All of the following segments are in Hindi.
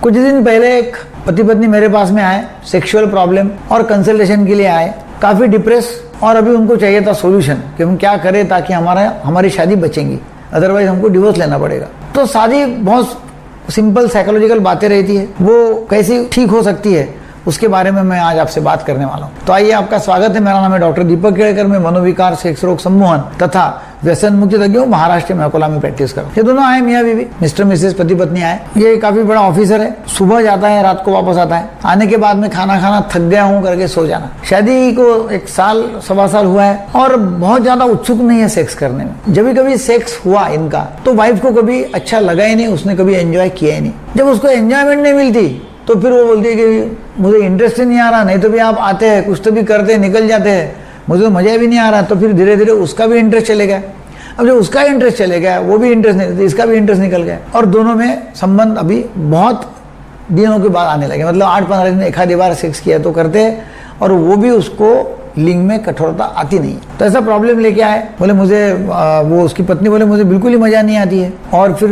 कुछ दिन पहले एक पति पत्नी मेरे पास में आए, सेक्सुअल प्रॉब्लम और कंसल्टेशन के लिए आए, काफी डिप्रेस, और अभी उनको चाहिए था सॉल्यूशन कि हम क्या करें ताकि हमारी शादी बचेंगी, अदरवाइज हमको डिवोर्स लेना पड़ेगा। तो शादी बहुत सिंपल साइकोलॉजिकल बातें रहती है, वो कैसी ठीक हो सकती है उसके बारे में मैं आज आपसे बात करने वाला हूँ। तो आइए, आपका स्वागत है। मेरा नाम है डॉक्टर दीपक केड़कर। मैं मनोविकार, सेक्स रोग सम्मोहन तथा व्यसन मुक्ति तज्ञ हूँ। महाराष्ट्र में अकोला में प्रैक्टिस कर रहा हूँ। ये दोनों आए, मियाँ बीवी, मिस्टर मिसेस, पति पत्नी आए। ये काफी बड़ा ऑफिसर है, सुबह जाता है, रात को वापस आता है। आने के बाद में खाना खाना, थक गया हूँ करके सो जाना। शादी को 1 साल सवा साल हुआ है और बहुत ज्यादा उत्सुक नहीं है सेक्स करने में। जब भी कभी सेक्स हुआ इनका तो वाइफ को कभी अच्छा लगा ही नहीं, उसने कभी एंजॉय किया ही नहीं। जब उसको एंजॉयमेंट नहीं मिलती तो फिर वो बोलती है कि मुझे इंटरेस्ट ही नहीं आ रहा, नहीं तो भी आप आते हैं, कुछ तो भी करते हैं, निकल जाते हैं, मुझे तो मजा भी नहीं आ रहा। तो फिर धीरे धीरे उसका भी इंटरेस्ट चले गया। अब जब उसका इंटरेस्ट चले गया, वो भी इंटरेस्ट नहीं, तो इसका भी इंटरेस्ट निकल गया और दोनों में संबंध अभी बहुत दिनों के बाद आने लगे। मतलब 8-15 दिन एक आधी बार सेक्स किया तो करते हैं और वो भी उसको लिंग में कठोरता आती नहीं। तो ऐसा प्रॉब्लम लेके आए, बोले मुझे वो उसकी पत्नी बोले मुझे बिल्कुल ही मजा नहीं आती है और फिर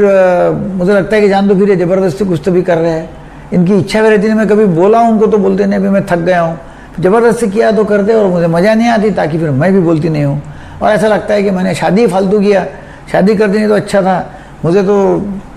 मुझे लगता है कि जान दो, फिर ये जबरदस्ती कुछ तो भी कर रहे हैं। इनकी इच्छा भी रहती है, मैं कभी बोला हूँ उनको तो बोलते नहीं, अभी मैं थक गया हूँ। जबरदस्ती किया तो करते और मुझे मजा नहीं आती, ताकि फिर मैं भी बोलती नहीं हूँ। और ऐसा लगता है कि मैंने शादी फालतू किया, शादी कर देनी तो अच्छा था, मुझे तो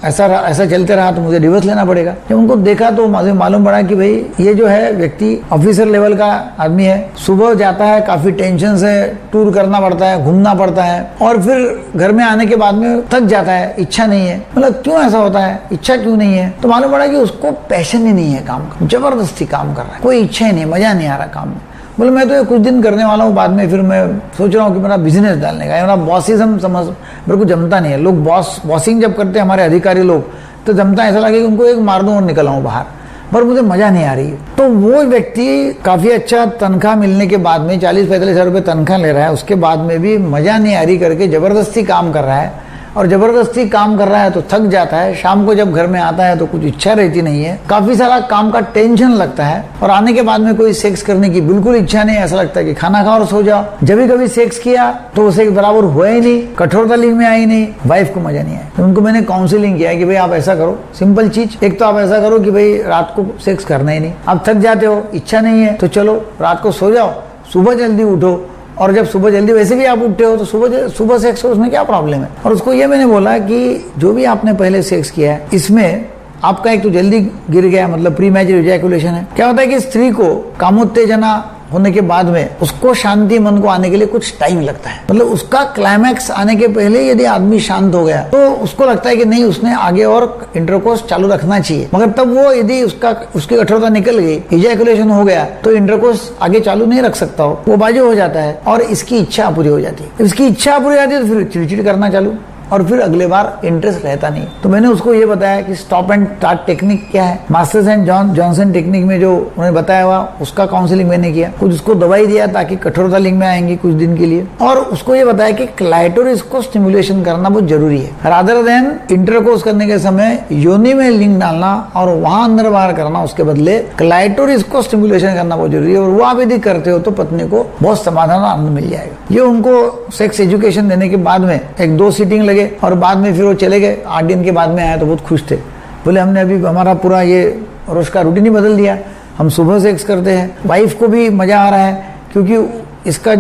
ऐसा चलते रहा तो मुझे डिवोर्स लेना पड़ेगा। जब उनको देखा तो मुझे मालूम पड़ा कि भाई ये जो है व्यक्ति ऑफिसर लेवल का आदमी है, सुबह जाता है, काफी टेंशन से टूर करना पड़ता है, घूमना पड़ता है और फिर घर में आने के बाद में थक जाता है, इच्छा नहीं है। मतलब क्यों ऐसा होता है, इच्छा क्यों नहीं है? तो मालूम पड़ा कि उसको पैशन ही नहीं है काम का, जबरदस्ती काम कर रहा है, कोई इच्छा ही नहीं, मजा नहीं आ रहा काम में। बोले मैं तो ये कुछ दिन करने वाला हूँ, बाद में फिर मैं सोच रहा हूँ कि मेरा बिजनेस डालने का, मेरा बॉसिज्म समझ मेरे को जमता नहीं है। लोग बॉसिंग जब करते हैं हमारे अधिकारी लोग, तो जमता ऐसा लगे कि उनको एक मार दूं और निकल आऊं बाहर, पर मुझे मजा नहीं आ रही है। तो वो व्यक्ति काफी अच्छा तनख्वाह मिलने के बाद में 40-45 हजार रुपये तनख्वाह ले रहा है, उसके बाद में भी मजा नहीं आ रही करके जबरदस्ती काम कर रहा है और जबरदस्ती काम कर रहा है तो थक जाता है। शाम को जब घर में आता है तो कुछ इच्छा रहती नहीं है, काफी सारा काम का टेंशन लगता है और आने के बाद में कोई सेक्स करने की बिल्कुल इच्छा नहीं। ऐसा लगता है कि खाना खाओ और सो जाओ। जब भी कभी सेक्स किया तो उसे बराबर हुआ ही नहीं, कठोरता लिंग में आई नहीं, वाइफ को मजा नहीं आया। तो उनको मैंने काउंसलिंग किया कि भाई आप ऐसा करो, सिंपल चीज, एक तो आप ऐसा करो कि भाई रात को सेक्स करना ही नहीं। आप थक जाते हो, इच्छा नहीं है, तो चलो रात को सो जाओ, सुबह जल्दी उठो, और जब सुबह जल्दी वैसे भी आप उठते हो तो सुबह सेक्स हो, उसमें क्या प्रॉब्लम है? और उसको ये मैंने बोला कि जो भी आपने पहले सेक्स किया है इसमें आपका एक तो जल्दी गिर गया, मतलब प्री मैच्योर इजैकुलेशन है। क्या होता है कि स्त्री को कामोत्तेजना होने के बाद में उसको शांति मन को आने के लिए कुछ टाइम लगता है। मतलब उसका क्लाइमैक्स आने के पहले यदि आदमी शांत हो गया तो उसको लगता है कि नहीं, उसने आगे और इंटरकोर्स चालू रखना चाहिए। मगर तब वो यदि उसकी कठोरता निकल गई, इजैकुलेशन हो गया, तो इंटरकोर्स आगे चालू नहीं रख सकता वो बाजू हो जाता है और इसकी इच्छा पूरी हो जाती है। इसकी इच्छा पूरी हो जाती है तो फिर चिड़चिड़ करना चालू और फिर अगले बार इंटरेस्ट रहता नहीं। तो मैंने उसको ये बताया कि स्टॉप एंड स्टार्ट टेक्निक क्या है, मास्टर्स एंड जॉनसन टेक्निक में जो उन्होंने बताया हुआ उसका काउंसलिंग मैंने किया। कुछ उसको दवाई दिया ताकि कठोरता लिंग में आएंगी कुछ दिन के लिए, और उसको ये बताया कि क्लाइटोरिस को स्टिमुलेशन करना बहुत जरूरी है। रादर देन इंटरकोर्स करने के समय योनि में लिंग डालना और वहां अंदर बाहर करना, उसके बदले क्लाइटोरिस को स्टिमुलेशन करना बहुत जरूरी है। और वो आप यदि करते हो तो पत्नी को बहुत समाधान आनंद मिल जाएगा। ये उनको सेक्स एजुकेशन देने के बाद में 1-2 सीटिंग और बाद में फिर वो चले गए। 8 दिन के बाद में आए तो बहुत खुश थे। बोले हमने अभी हमारा पूरा ये रोज का रूटीन ही बदल दिया, हम सुबह सेक्स करते हैं, वाइफ को भी मजा आ रहा है, क्योंकि इसका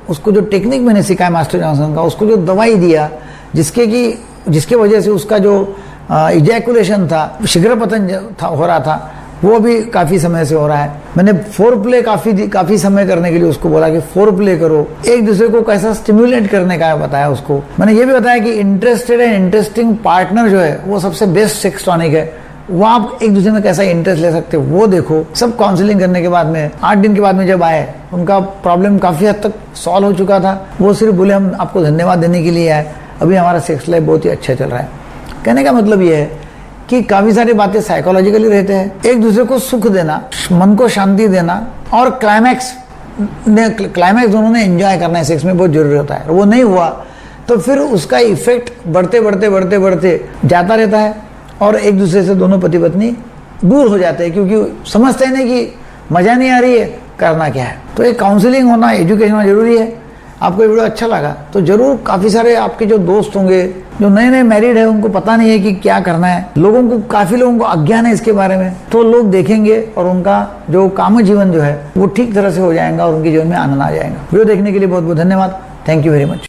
उसको जो टेक्निक मैंने सिखाया मास्टर जॉनसन का, उसको जो दवाई दिया जिसके वजह से उसका जो इजैकुलेशन था, शीघ्र पतन हो रहा था, वो भी काफी समय से हो रहा है। मैंने फोर प्ले काफी समय करने के लिए उसको बोला कि फोर प्ले करो, एक दूसरे को कैसा स्टिमुलेट करने का बताया उसको। मैंने ये भी बताया कि इंटरेस्टेड एंड इंटरेस्टिंग पार्टनर जो है वो सबसे बेस्ट सेक्स टॉनिक है, वो आप एक दूसरे में कैसा इंटरेस्ट ले सकते हो वो देखो। सब काउंसलिंग करने के बाद में 8 दिन के बाद में जब आए, उनका प्रॉब्लम काफी हद तक सॉल्व हो चुका था। वो सिर्फ बोले हम आपको धन्यवाद देने के लिए आए, अभी हमारा सेक्स लाइफ बहुत ही अच्छा चल रहा है। कहने का मतलब ये है कि काफी सारी बातें साइकोलॉजिकली रहते हैं, एक दूसरे को सुख देना, मन को शांति देना और क्लाइमैक्स दोनों ने एंजॉय करना है सेक्स में बहुत जरूरी होता है। वो नहीं हुआ तो फिर उसका इफेक्ट बढ़ते जाता रहता है और एक दूसरे से दोनों पति पत्नी दूर हो जाते हैं, क्योंकि समझते हैं कि मजा नहीं आ रही है, करना क्या है। तो एक काउंसलिंग होना, एजुकेशन होना जरूरी है। आपको ये वीडियो अच्छा लगा तो जरूर, काफी सारे आपके जो दोस्त होंगे जो नए नए मैरिड है, उनको पता नहीं है कि क्या करना है, काफी लोगों को अज्ञान है इसके बारे में, तो लोग देखेंगे और उनका जो काम जीवन जो है वो ठीक तरह से हो जाएगा और उनके जीवन में आनंद आ जाएगा। वीडियो देखने के लिए बहुत बहुत धन्यवाद। Thank you very much.